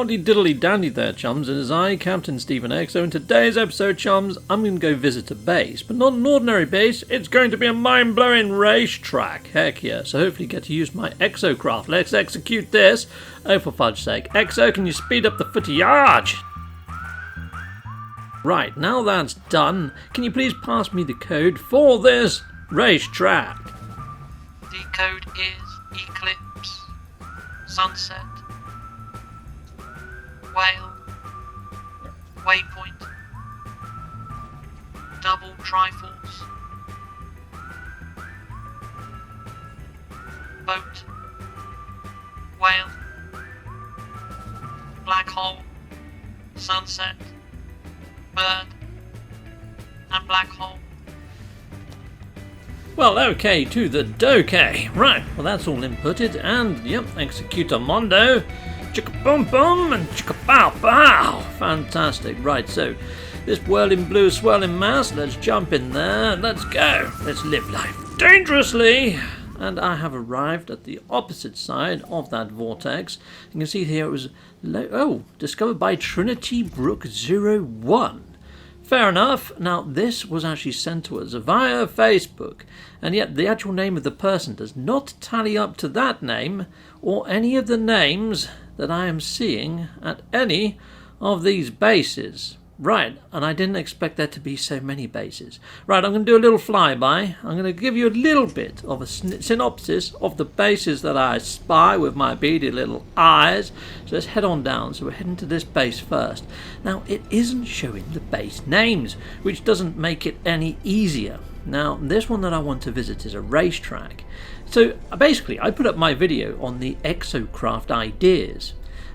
Howdy diddly dandy there, chums. It is I, Captain Stephen X. So in today's episode, chums, I'm going to go visit a base, but not an ordinary base. It's going to be a mind-blowing racetrack. Heck yeah. So hopefully get to use my exocraft. Let's execute this. Oh, for fudge's sake. Exo, can you speed up the footage? Right, now that's done, can you please pass me the code for this racetrack? The code is Eclipse, Sunset, Whale, Waypoint, Double Triforce, Boat, Whale, Black Hole, Sunset, Bird, and Black Hole. Well, okay, to the doke. Right, well that's all inputted, and yep, executor mondo. Chicka boom boom and chicka pow pow. Fantastic. Right, so this whirling blue swirling mass, let's jump in there. Let's go. Let's live life dangerously. And I have arrived at the opposite side of that vortex. You can see here it was discovered by Trinity Brook 01. Fair enough. Now this was actually sent to us via Facebook, and yet the actual name of the person does not tally up to that name or any of the names that I am seeing at any of these bases. Right, and I didn't expect there to be so many bases. Right, I'm going to do a little flyby. I'm going to give you a little bit of a synopsis of the bases that I spy with my beady little eyes. So let's head on down. So we're heading to this base first. Now, it isn't showing the base names, which doesn't make it any easier. Now, this one that I want to visit is a racetrack. So basically, I put up my video on the exocraft ideas.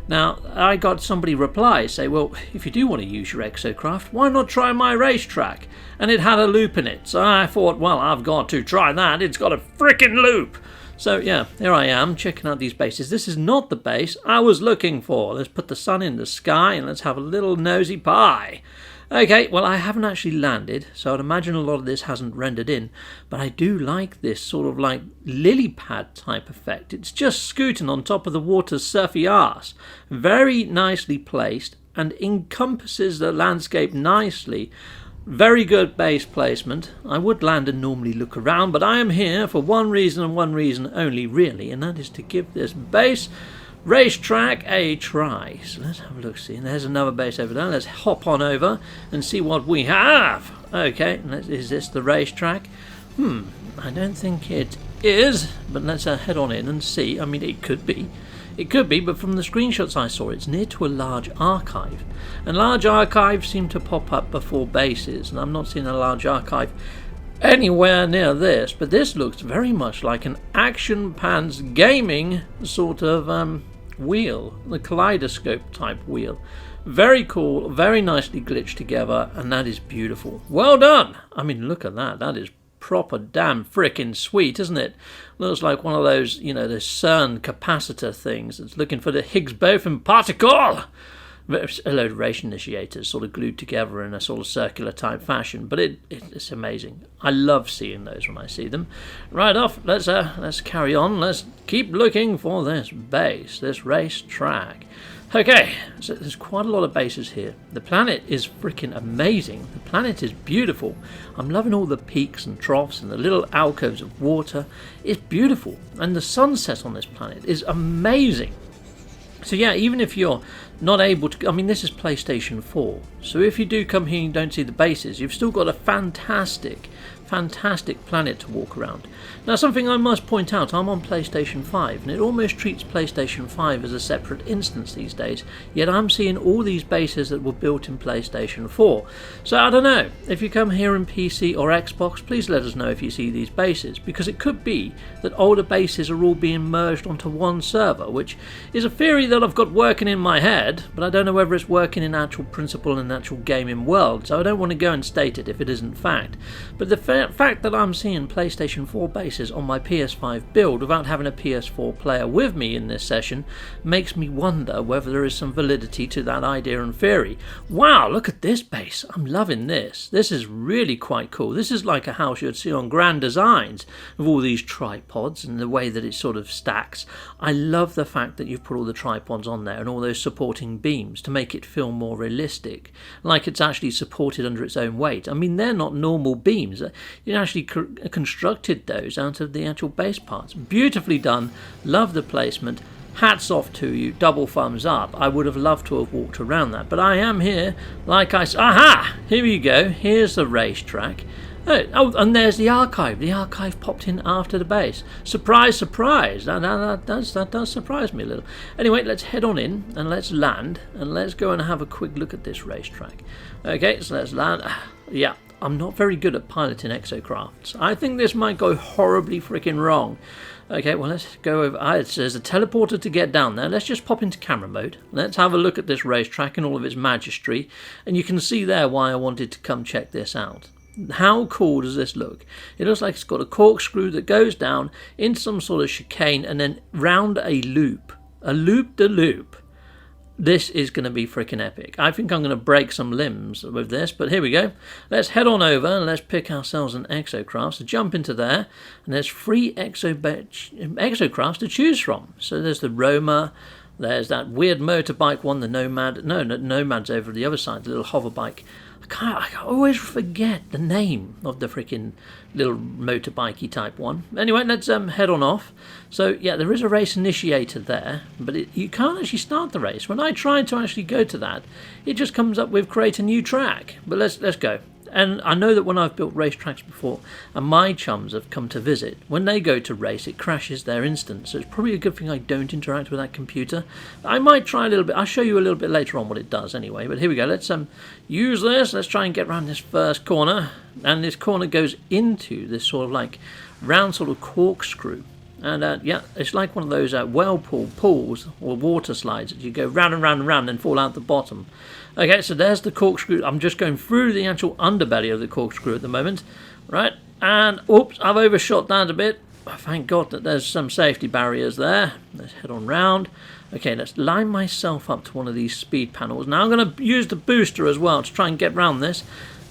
Now, I got somebody reply, say, well, if you do want to use your exocraft, why not try my racetrack? And it had a loop in it, so I thought, well, I've got to try that. It's got a frickin' loop. So, yeah, here I am, checking out these bases. This is not the base I was looking for. Let's put the sun in the sky and let's have a little nosy pie. Okay, well, I haven't actually landed, so I'd imagine a lot of this hasn't rendered in, but I do like this sort of like lily pad type effect. It's just scooting on top of the water's surfy arse. Very nicely placed and encompasses the landscape nicely. Very good base placement. I would land and normally look around, but I am here for one reason and one reason only, really, and that is to give this base racetrack a try. So let's have a look. See, and there's another base over there. Let's hop on over and see what we have. Okay, is this the racetrack? I don't think it is, but let's head on in and see. I mean, it could be. It could be, but from the screenshots I saw, it's near to a large archive. And large archives seem to pop up before bases, and I'm not seeing a large archive anywhere near this, but this looks very much like an Action Pants gaming sort of wheel, the kaleidoscope type wheel. Very cool, very nicely glitched together, and that is beautiful. Well done! I mean, look at that. That is proper damn frickin' sweet, isn't it? Looks like one of those, you know, the CERN capacitor things that's looking for the Higgs boson particle. A load of radiation initiators sort of glued together in a sort of circular type fashion, but it's amazing. I love seeing those when I see them. Right off, let's carry on. Let's keep looking for this base, this race track. Okay, so there's quite a lot of bases here. The planet is freaking amazing. The planet is beautiful. I'm loving all the peaks and troughs and the little alcoves of water. It's beautiful, and the sunset on this planet is amazing. So yeah, even if you're not able to, I mean, this is PlayStation 4, so if you do come here and you don't see the bases, you've still got a fantastic planet to walk around. Now, something I must point out, I'm on PlayStation 5, and it almost treats PlayStation 5 as a separate instance these days, yet I'm seeing all these bases that were built in PlayStation 4. So I don't know, if you come here in PC or Xbox, please let us know if you see these bases, because it could be that older bases are all being merged onto one server, which is a theory that I've got working in my head, but I don't know whether it's working in actual principle in the actual gaming world, so I don't want to go and state it if it isn't fact. But the fact that I'm seeing PlayStation 4 bases on my PS5 build without having a PS4 player with me in this session makes me wonder whether there is some validity to that idea and theory. Wow, look at this base. I'm loving this. This is really quite cool. This is like a house you'd see on Grand Designs with all these tripods and the way that it sort of stacks. I love the fact that you've put all the tripods on there and all those supporting beams to make it feel more realistic, like it's actually supported under its own weight. I mean, they're not normal beams. You actually constructed those out of the actual base parts. Beautifully done. Love the placement. Hats off to you. Double thumbs up. I would have loved to have walked around that, but I am here. Like I said, aha! Here we go. Here's the racetrack. Oh, and there's the archive. The archive popped in after the base. Surprise, surprise. That does surprise me a little. Anyway, let's head on in and let's land and let's go and have a quick look at this racetrack. Okay, so let's land. Yeah, I'm not very good at piloting exocrafts. I think this might go horribly freaking wrong. Okay, well, let's go over. There's a teleporter to get down there. Let's just pop into camera mode. Let's have a look at this racetrack and all of its majesty. And you can see there why I wanted to come check this out. How cool does this look? It looks like it's got a corkscrew that goes down in some sort of chicane and then round a loop. A loop-de-loop. This is going to be freaking epic. I think I'm going to break some limbs with this, but here we go. Let's head on over and let's pick ourselves an exocraft. So jump into there, and there's 3 exocrafts to choose from. So there's the Roma, there's that weird motorbike one, the Nomad. No, Nomad's over the other side, the little hover bike. I always forget the name of the freaking little motorbikey type one. Anyway, let's head on off. So yeah, there is a race initiator there, but you can't actually start the race. When I tried to actually go to that, it just comes up with create a new track. But let's go. And I know that when I've built racetracks before, and my chums have come to visit, when they go to race, it crashes their instance. So it's probably a good thing I don't interact with that computer. I might try a little bit. I'll show you a little bit later on what it does anyway. But here we go. Let's use this. Let's try and get around this first corner. And this corner goes into this sort of like round sort of corkscrew. And yeah, it's like one of those whirlpool pools or water slides that you go round and round and round and fall out the bottom. Okay, so there's the corkscrew. I'm just going through the actual underbelly of the corkscrew at the moment. Right, and oops, I've overshot that a bit. Thank God that there's some safety barriers there. Let's head on round. Okay, let's line myself up to one of these speed panels. Now I'm going to use the booster as well to try and get round this.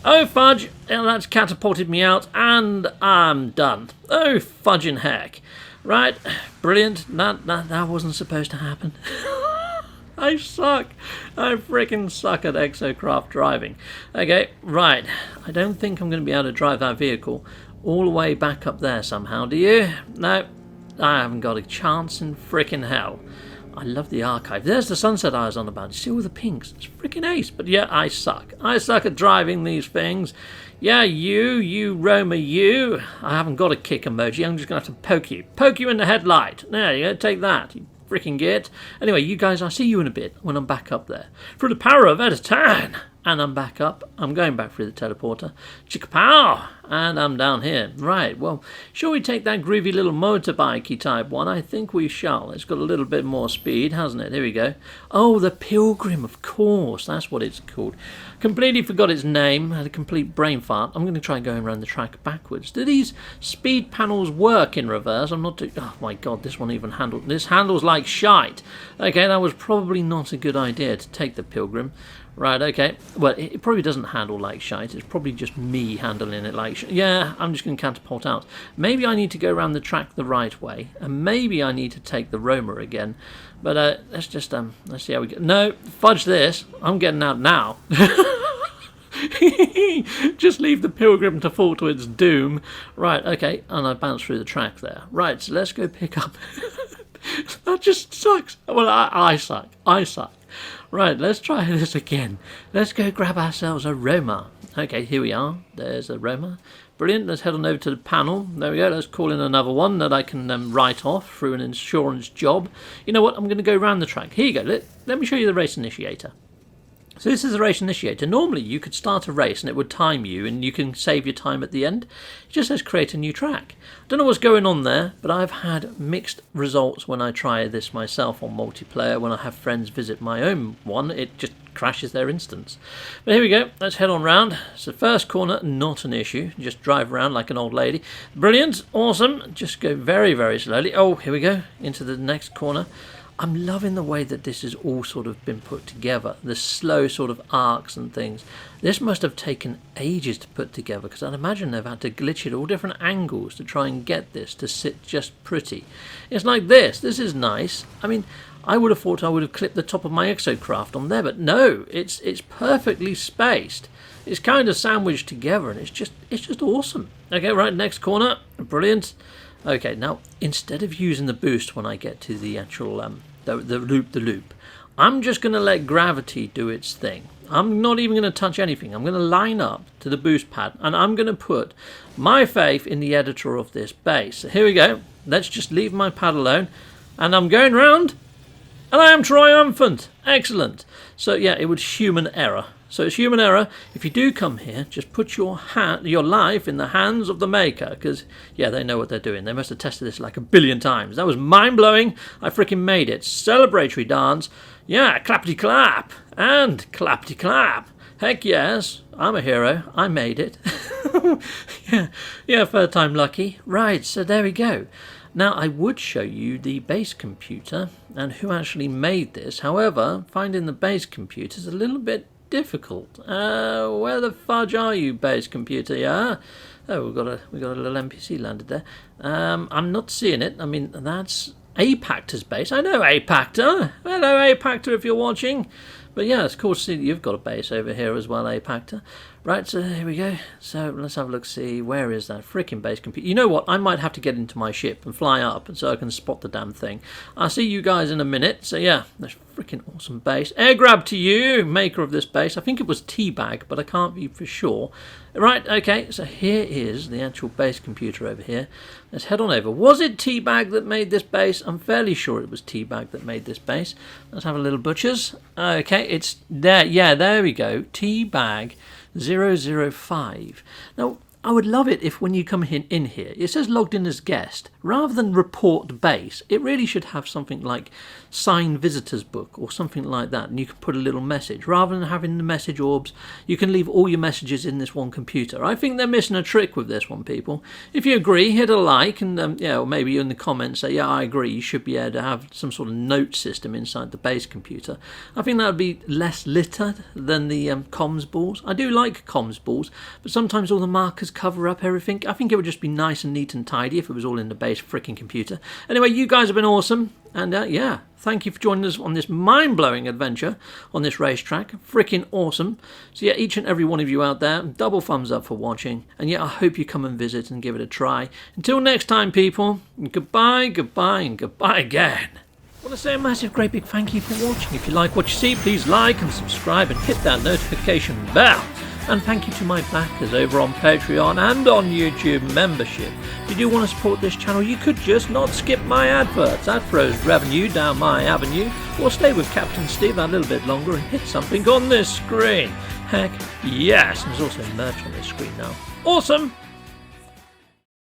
Oh, fudge, that's catapulted me out, and I'm done. Oh, fudging heck. Right, brilliant. That wasn't supposed to happen. I suck. I freaking suck at exocraft driving. Okay, right. I don't think I'm going to be able to drive that vehicle all the way back up there somehow, do you? No, I haven't got a chance in freaking hell. I love the archive. There's the sunset I was on about. You see all the pinks? It's freaking ace. But yeah, I suck. I suck at driving these things. Yeah, you, Roma, you. I haven't got a kick emoji. I'm just going to have to poke you. Poke you in the headlight. There you go. Take that. You freaking git. Anyway, you guys, I'll see you in a bit when I'm back up there. Through the power of Editan. And I'm back up. I'm going back through the teleporter. Chicka-pow! And I'm down here. Right, well, shall we take that groovy little motorbikey type one? I think we shall. It's got a little bit more speed, hasn't it? Here we go. Oh, the Pilgrim, of course. That's what it's called. Completely forgot its name. Had a complete brain fart. I'm going to try going around the track backwards. Do these speed panels work in reverse? I'm not too... Oh, my God, this one even handles... This handles like shite. Okay, that was probably not a good idea to take the Pilgrim. Right, okay. Well, it probably doesn't handle like shite. It's probably just me handling it like shite. Yeah, I'm just going to catapult out. Maybe I need to go around the track the right way. And maybe I need to take the Roma again. But let's just, let's see how we go. No, fudge this. I'm getting out now. Just leave the Pilgrim to fall to its doom. Right, okay. And I bounced through the track there. Right, so let's go pick up... That just sucks. Well, I suck. I suck. Right, let's try this again. Let's go grab ourselves a Roma. Okay, here we are. There's a Roma. Brilliant. Let's head on over to the panel. There we go. Let's call in another one that I can write off through an insurance job. You know what? I'm going to go around the track. Here you go. Let me show you the race initiator. So this is the race initiator. Normally you could start a race and it would time you and you can save your time at the end. It just says create a new track. I don't know what's going on there, but I've had mixed results when I try this myself on multiplayer. When I have friends visit my own one, it just crashes their instance. But here we go, let's head on round. So first corner, not an issue, just drive around like an old lady. Brilliant, awesome, just go very, very slowly. Oh, here we go, into the next corner. I'm loving the way that this has all sort of been put together, the slow sort of arcs and things. This must have taken ages to put together, because I'd imagine they've had to glitch it all different angles to try and get this to sit just pretty. It's like this is nice. I mean, I would have thought I would have clipped the top of my exocraft on there, but no, it's perfectly spaced. It's kind of sandwiched together, and it's just awesome. Okay, right, next corner, brilliant. Okay, now instead of using the boost when I get to the actual the loop, I'm just going to let gravity do its thing. I'm not even going to touch anything. I'm going to line up to the boost pad, and I'm going to put my faith in the editor of this base. So here we go. Let's just leave my pad alone, and I'm going round, and I am triumphant. Excellent. So yeah, it was human error. So it's human error. If you do come here, just put your life in the hands of the maker, because, yeah, they know what they're doing. They must have tested this like a billion times. That was mind-blowing. I freaking made it. Celebratory dance. Yeah, clappity-clap. And clappity-clap. Heck yes. I'm a hero. I made it. yeah, third time lucky. Right, so there we go. Now, I would show you the base computer and who actually made this. However, finding the base computer is a little bit difficult. Where the fudge are you, base computer? Yeah. Oh, we got a little NPC landed there. I'm not seeing it. I mean, that's Apactor's base. I know Apactor. Hello, Apactor, if you're watching. But yeah, it's cool to see that you've got a base over here as well, Apactor. Right, so here we go. So let's have a look, see, where is that freaking base computer? You know what? I might have to get into my ship and fly up so I can spot the damn thing. I'll see you guys in a minute. So yeah, that's freaking awesome base. Air grab to you, maker of this base. I think it was T-Bag, but I can't be for sure. Right, okay, so here is the actual base computer over here. Let's head on over. Was it T-Bag that made this base? I'm fairly sure it was T-Bag that made this base. Let's have a little butchers. Okay, it's there. Yeah, there we go. TBags005. Now, I would love it if when you come in here, it says logged in as guest. Rather than report base, it really should have something like sign visitor's book or something like that, and you can put a little message. Rather than having the message orbs, you can leave all your messages in this one computer. I think they're missing a trick with this one, people. If you agree, hit a like, and yeah, or maybe in the comments say, yeah, I agree, you should be able to have some sort of note system inside the base computer. I think that would be less littered than the comms balls. I do like comms balls, but sometimes all the markers cover up everything. I think it would just be nice and neat and tidy if it was all in the base freaking computer. Anyway, you guys have been awesome, and yeah, thank you for joining us on this mind-blowing adventure on this racetrack. Freaking awesome. So yeah, each and every one of you out there, double thumbs up for watching, and yeah, I hope you come and visit and give it a try. Until next time, people, goodbye, goodbye, and goodbye again. I want to say a massive great big thank you for watching. If you like what you see, please like and subscribe and hit that notification bell. And thank you to my backers over on Patreon and on YouTube membership. If you do want to support this channel, you could just not skip my adverts. That throws revenue down my avenue. Or stay with Captain Steve a little bit longer and hit something on this screen. Heck, yes. There's also merch on this screen now. Awesome.